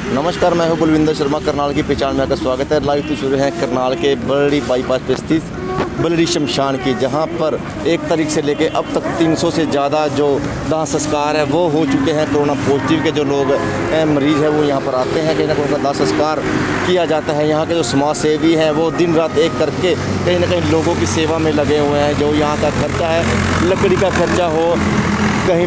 नमस्कार, मैं हूं बलविंदर शर्मा। करनाल की पहचान में आपका स्वागत है। लाइव तस्वीरें हैं करनाल के बलड़ी बाईपास पे स्थित बलड़ी शमशान की, जहां पर 1 तारीख से लेकर अब तक 300 से ज़्यादा जो दाह संस्कार है वो हो चुके हैं। कोरोना पॉजिटिव के जो लोग मरीज़ हैं वो यहाँ पर आते हैं, कहीं ना कहीं उनका दाह संस्कार किया जाता है। यहाँ के जो समाज सेवी हैं वो दिन रात एक करके कहीं ना कहीं लोगों की सेवा में लगे हुए हैं। जो यहाँ का खर्चा है, लकड़ी का खर्चा हो, कहीं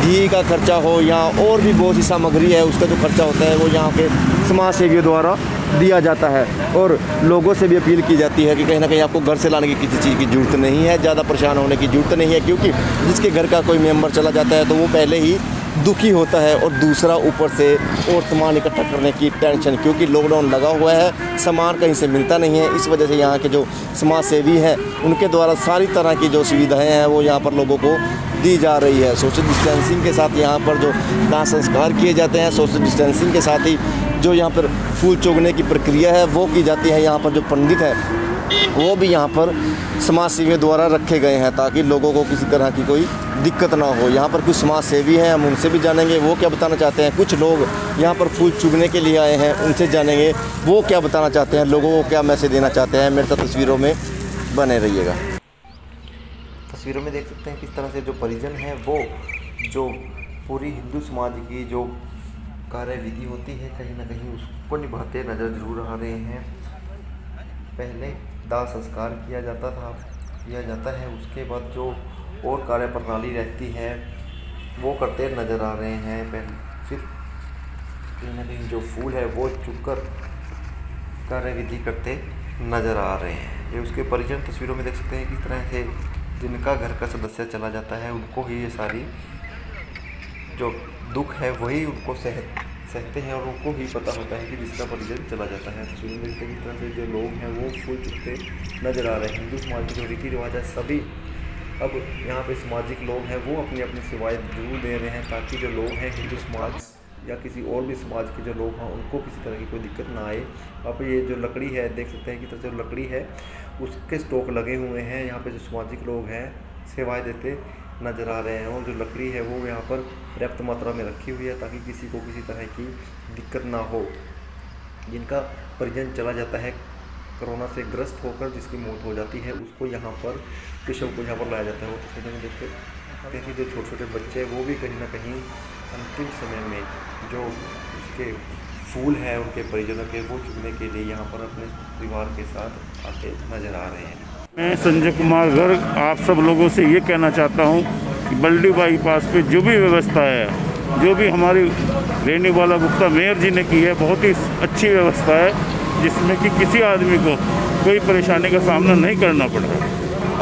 घी का खर्चा हो या और भी बहुत सी सामग्री है, उसका जो खर्चा होता है वो यहाँ के समाज सेवियों द्वारा दिया जाता है। और लोगों से भी अपील की जाती है कि कहीं ना कहीं आपको घर से लाने की किसी चीज़ की ज़रूरत नहीं है, ज़्यादा परेशान होने की ज़रूरत नहीं है, क्योंकि जिसके घर का कोई मेंबर चला जाता है तो वो पहले ही दुखी होता है और दूसरा ऊपर से और सामान इकट्ठा करने की टेंशन, क्योंकि लॉकडाउन लगा हुआ है, सामान कहीं से मिलता नहीं है। इस वजह से यहाँ के जो समाज सेवी हैं उनके द्वारा सारी तरह की जो सुविधाएं हैं वो यहाँ पर लोगों को दी जा रही है। सोशल डिस्टेंसिंग के साथ यहाँ पर जो दाह संस्कार किए जाते हैं, सोशल डिस्टेंसिंग के साथ ही जो यहाँ पर फूल चोगने की प्रक्रिया है वो की जाती है। यहाँ पर जो पंडित हैं वो भी यहाँ पर समाज सेवियों द्वारा रखे गए हैं ताकि लोगों को किसी तरह की कोई दिक्कत ना हो। यहाँ पर कुछ समाज सेवी हैं, हम उनसे भी जानेंगे वो क्या बताना चाहते हैं। कुछ लोग यहाँ पर फूल चुगने के लिए आए हैं, उनसे जानेंगे वो क्या बताना चाहते हैं, लोगों को क्या मैसेज देना चाहते हैं। मेरे साथ तस्वीरों में बने रहिएगा। तस्वीरों में देख सकते हैं किस तरह से जो परिजन हैं वो जो पूरी हिंदू समाज की जो कार्य विधि होती है कहीं ना कहीं उसको निभाते नज़र जरूर आ रहे हैं। पहले दाह संस्कार किया जाता है, उसके बाद जो और कार्य प्रणाली रहती है वो करते नज़र आ रहे हैं। फिर कहीं ना कहीं जो फूल है वो चुगकर कार्य विधि करते नज़र आ रहे हैं। ये उसके परिजन तस्वीरों में देख सकते हैं किस तरह से जिनका घर का सदस्य चला जाता है उनको ही ये सारी जो दुख है वही उनको सहते हैं और उनको ही पता होता है कि जिसका परिजन चला जाता है। तस्वीर में देखते हैं किस तरह से जो लोग हैं वो फूल चुगते नज़र आ रहे हैं। हिंदू समाज के जो रीति रिवाज है सभी अब यहाँ पे सामाजिक लोग हैं वो अपनी अपनी सेवाएं जरूर दे रहे हैं ताकि जो लोग हैं हिंदू समाज या किसी और भी समाज के जो लोग हैं उनको किसी तरह की कोई दिक्कत ना आए। अब ये जो लकड़ी है देख सकते हैं कि तरह जो लकड़ी है उसके स्टॉक लगे हुए हैं। यहाँ पे जो सामाजिक लोग हैं सेवाएं देते नज़र आ रहे हैं और जो लकड़ी है वो यहाँ पर पर्याप्त मात्रा में रखी हुई है ताकि किसी को किसी तरह की दिक्कत ना हो। जिनका परिजन चला जाता है कोरोना से ग्रस्त होकर, जिसकी मौत हो जाती है, उसको यहाँ पर शव को यहाँ पर लाया जाता है। वो तस्वीर में देखते हैं कि जो छोटे छोटे बच्चे हैं वो भी कहीं ना कहीं अंतिम समय में जो उसके फूल हैं उनके परिजनों के वो चुगने के लिए यहाँ पर अपने परिवार के साथ आते नज़र आ रहे हैं। मैं संजय कुमार गर्ग आप सब लोगों से ये कहना चाहता हूँ कि बलड़ी बाईपास पे जो भी व्यवस्था है, जो भी हमारी रेणुबाला गुप्ता मेयर जी ने की है, बहुत ही अच्छी व्यवस्था है जिसमें कि किसी आदमी को कोई परेशानी का सामना नहीं करना पड़ रहा।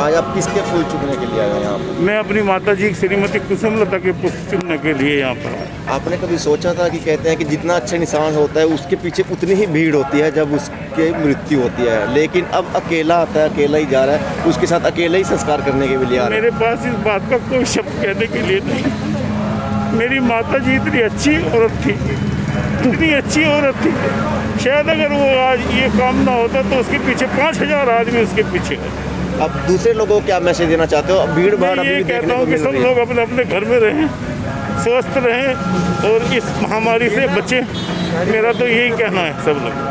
आज आप किसके फूल चुगने के लिए आए हैं यहाँ पर? मैं अपनी माता जी श्रीमती कुसुमलता के पुष्प चुनने के लिए यहाँ पर। आपने कभी सोचा था कि कहते हैं कि जितना अच्छा इंसान होता है उसके पीछे उतनी ही भीड़ होती है जब उसकी मृत्यु होती है, लेकिन अब अकेला आता है, अकेला ही जा रहा है, उसके साथ अकेला ही संस्कार करने के लिए आ रहा है। मेरे पास इस बात का कोई शब्द कहने के लिए नहीं। मेरी माता जी इतनी अच्छी औरत थी, इतनी अच्छी औरत थी, शायद अगर वो आज ये काम ना होता तो उसके पीछे 5000 आदमी उसके पीछे। अब दूसरे लोगों को क्या मैसेज देना चाहते हो? अब भीड़ भाड़ अभी भी देखने को मिल रही है। सब लोग अपने अपने घर में रहें, स्वस्थ रहें और इस महामारी से बचें। मेरा तो यही कहना है सब लोग।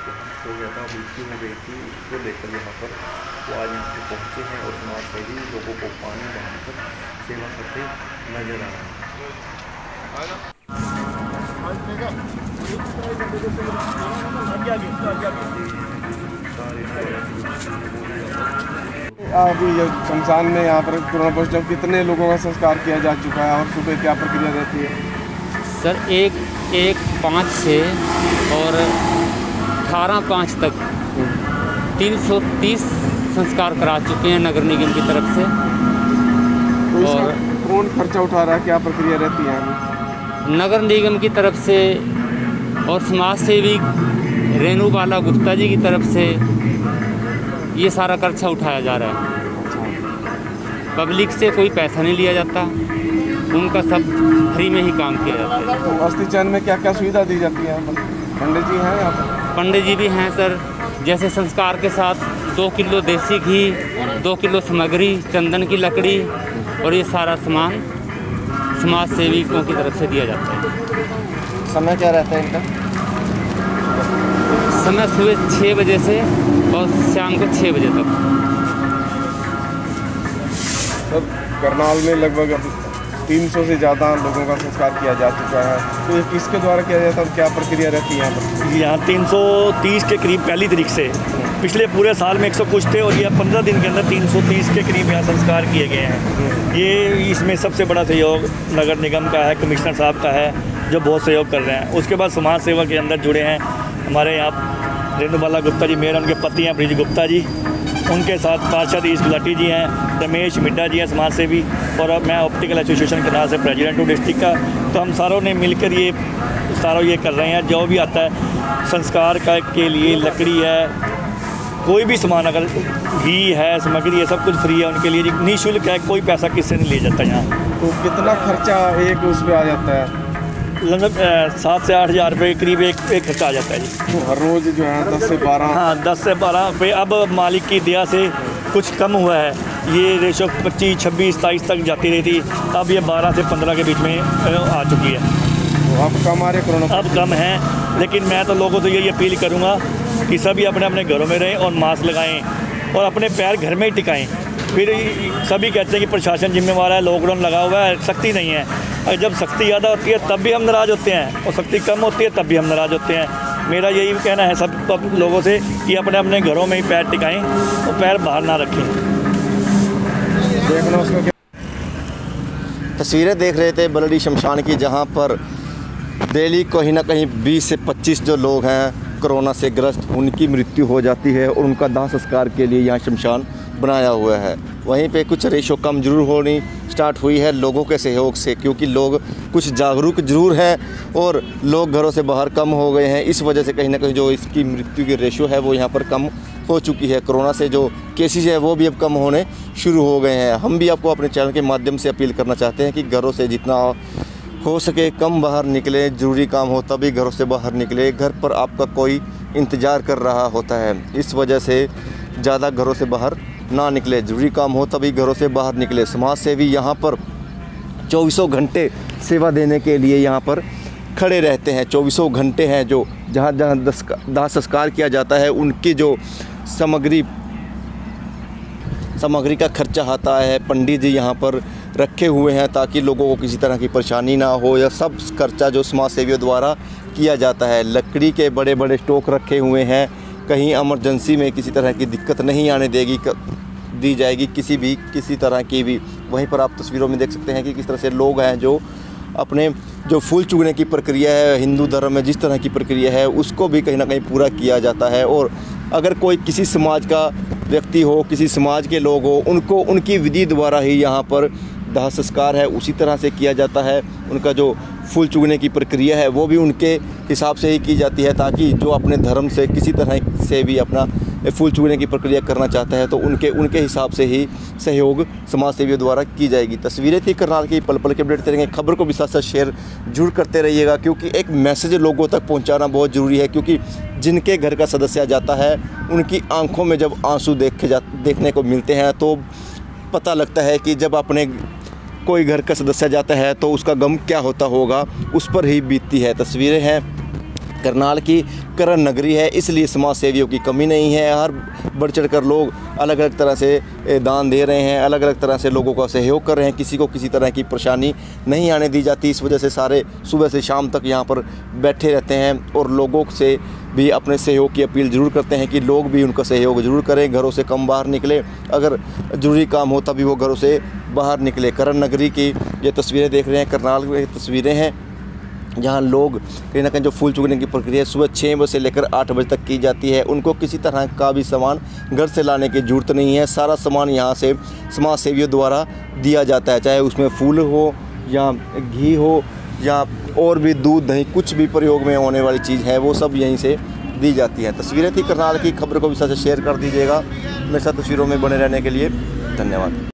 देते हैं। तो ज़्यादा मृत्यु हो गई थी, उसको लेकर यहाँ पर वो आज यहाँ पर पहुँचे हैं और समाज सेवी लोगों को पानी बांधकर सेवा करते नजर आ रहे हैं। अभी ये शमशान में यहाँ पर कोरोना पॉजिटिव कितने लोगों का संस्कार किया जा चुका है और सुबह क्या प्रक्रिया रहती है? सर 1-5 से और 18-5 तक 330 संस्कार करा चुके हैं नगर निगम की तरफ से। तो और कौन खर्चा उठा रहा है, क्या प्रक्रिया रहती है? नगर निगम की तरफ से और समाज सेवी रेणुबाला गुप्ता जी की तरफ से ये सारा खर्चा उठाया जा रहा है। पब्लिक से कोई पैसा नहीं लिया जाता, उनका सब फ्री में ही काम किया जाता है। तो अस्थि चयन में क्या क्या सुविधा दी जाती है? पंडित जी हैं यहाँ पर? पंडित जी भी हैं सर। जैसे संस्कार के साथ 2 किलो देसी घी, 2 किलो सामग्री, चंदन की लकड़ी और ये सारा सामान समाज सेविकों की तरफ से दिया जाता है। समय क्या रहता है इनका? समय सुबह 6 बजे से और शाम को 6 बजे तक। तो करनाल में लगभग 300 से ज़्यादा लोगों का संस्कार किया जा चुका है। तो ये किसके द्वारा किया जाता है, क्या प्रक्रिया रहती है यहाँ पर? यहाँ 330 के करीब पहली तारीख से, पिछले पूरे साल में 100 कुछ थे और ये 15 दिन के अंदर 330 के करीब यहाँ संस्कार किए गए हैं। ये इसमें सबसे बड़ा सहयोग नगर निगम का है, कमिश्नर साहब का है जो बहुत सहयोग कर रहे हैं। उसके बाद समाज सेवा के अंदर जुड़े हैं हमारे यहाँ रेणुबाला गुप्ता जी मेयर, उनके पति हैं ब्रिज गुप्ता जी, उनके साथ पार्षद ईश गुलाटी जी हैं, रमेश मिड्डा जी हैं समाज सेवी, और अब मैं ऑप्टिकल एसोसिएशन करनाल से प्रेसिडेंट हूँ डिस्ट्रिक्ट का। तो हम सारों ने मिलकर ये कर रहे हैं। जो भी आता है संस्कार का के लिए, लकड़ी है, कोई भी सामान, अगर घी है, सामग्री है, सब कुछ फ्री है उनके लिए, निःशुल्क है, कोई पैसा किससे नहीं लिया जाता यहाँ। तो कितना खर्चा एक उस पर आ जाता है? लगभग 7 से 8 हज़ार रुपये करीब एक खर्चा आ जाता है जी। तो हर रोज़ जो है 10 से 12? हाँ 10 से 12 रुपये। अब मालिक की दया से कुछ कम हुआ है, ये रेशो 25, 26, 27 तक जाती रही थी, अब ये 12 से 15 के बीच में आ चुकी है। तो अब कम आ रहे कोरोना? अब कम है, लेकिन मैं तो लोगों से यही अपील करूँगा कि सभी अपने अपने घरों में रहें और मास्क लगाएं और अपने पैर घर में ही टिकाएं। फिर सभी कहते हैं कि प्रशासन जिम्मेवार है, लॉकडाउन लगा हुआ है, सख्ती नहीं है। और जब सख्ती ज़्यादा होती है तब भी हम नाराज़ होते हैं और सख्ती कम होती है तब भी हम नाराज़ होते हैं। मेरा यही कहना है सब लोगों से कि अपने अपने घरों में ही पैर टिकाएं और पैर बाहर ना रखें। देखना उसका क्या तस्वीरें देख रहे थे बलड़ी शमशान की, जहां पर डेली कहीं ना कहीं 20 से 25 जो लोग हैं कोरोना से ग्रस्त, उनकी मृत्यु हो जाती है और उनका दाह संस्कार के लिए यहाँ शमशान बनाया हुआ है। वहीं पे कुछ रेशो कम जरूर होनी स्टार्ट हुई है लोगों के सहयोग से, क्योंकि लोग कुछ जागरूक जरूर हैं और लोग घरों से बाहर कम हो गए हैं। इस वजह से कहीं ना कहीं जो इसकी मृत्यु की रेशो है वो यहाँ पर कम हो चुकी है। कोरोना से जो केसेस है वो भी अब कम होने शुरू हो गए हैं। हम भी आपको अपने चैनल के माध्यम से अपील करना चाहते हैं कि घरों से जितना हो सके कम बाहर निकले, ज़रूरी काम हो तभी घरों से बाहर निकले। घर पर आपका कोई इंतज़ार कर रहा होता है, इस वजह से ज़्यादा घरों से बाहर ना निकले। ज़रूरी काम हो तभी घरों से बाहर निकले। समाज सेवी यहाँ पर 24 घंटे सेवा देने के लिए यहाँ पर खड़े रहते हैं। 24 घंटे हैं जो जहाँ जहाँ दाह संस्कार किया जाता है उनकी जो सामग्री का खर्चा आता है, पंडित जी यहाँ पर रखे हुए हैं ताकि लोगों को किसी तरह की परेशानी ना हो। यह सब खर्चा जो समाज सेवियों द्वारा किया जाता है। लकड़ी के बड़े बड़े स्टॉक रखे हुए हैं, कहीं इमरजेंसी में किसी तरह की दिक्कत नहीं आने दी जाएगी किसी तरह की भी। वहीं पर आप तस्वीरों में देख सकते हैं कि किस तरह से लोग हैं जो अपने जो फूल चुगने की प्रक्रिया है, हिंदू धर्म में जिस तरह की प्रक्रिया है उसको भी कहीं ना कहीं पूरा किया जाता है। और अगर कोई किसी समाज का व्यक्ति हो, किसी समाज के लोग हो, उनको उनकी विधि द्वारा ही यहाँ पर दाह संस्कार है उसी तरह से किया जाता है। उनका जो फूल चुगने की प्रक्रिया है वो भी उनके हिसाब से ही की जाती है, ताकि जो अपने धर्म से किसी तरह से भी अपना फूल चुगने की प्रक्रिया करना चाहता है तो उनके हिसाब से ही सहयोग समाज सेवियों द्वारा की जाएगी। तस्वीरें थी करनाल की, पल पल के अपडेट देते रहेंगे। खबर को भी साथ साथ शेयर जरूर करते रहिएगा, क्योंकि एक मैसेज लोगों तक पहुंचाना बहुत ज़रूरी है। क्योंकि जिनके घर का सदस्य जाता है उनकी आंखों में जब आंसू देखने को मिलते हैं तो पता लगता है कि जब अपने कोई घर का सदस्य जाता है तो उसका गम क्या होता होगा, उस पर ही बीतती है। तस्वीरें हैं करनाल की, करण नगरी है, इसलिए समाज सेवियों की कमी नहीं है। हर बढ़ चढ़ कर लोग अलग अलग तरह से दान दे रहे हैं, अलग अलग तरह से लोगों का सहयोग कर रहे हैं। किसी को किसी तरह की परेशानी नहीं आने दी जाती। इस वजह से सारे सुबह से शाम तक यहाँ पर बैठे रहते हैं और लोगों से भी अपने सहयोग की अपील ज़रूर करते हैं कि लोग भी उनका सहयोग ज़रूर करें, घरों से कम बाहर निकले, अगर ज़रूरी काम हो तभी वो घरों से बाहर निकले। करण नगरी की ये तस्वीरें देख रहे हैं, करनाल की तस्वीरें हैं, जहाँ लोग कहीं ना कहीं जो फूल चुगने की प्रक्रिया सुबह 6 बजे से लेकर 8 बजे तक की जाती है। उनको किसी तरह का भी सामान घर से लाने की ज़रूरत नहीं है। सारा सामान यहाँ से समाज सेवियों द्वारा दिया जाता है, चाहे उसमें फूल हो या घी हो या और भी दूध दही कुछ भी प्रयोग में होने वाली चीज़ है वो सब यहीं से दी जाती है। तस्वीरें थी करनाल की, खबर को भी साथ शेयर कर दीजिएगा। मेरे साथ तस्वीरों में बने रहने के लिए धन्यवाद।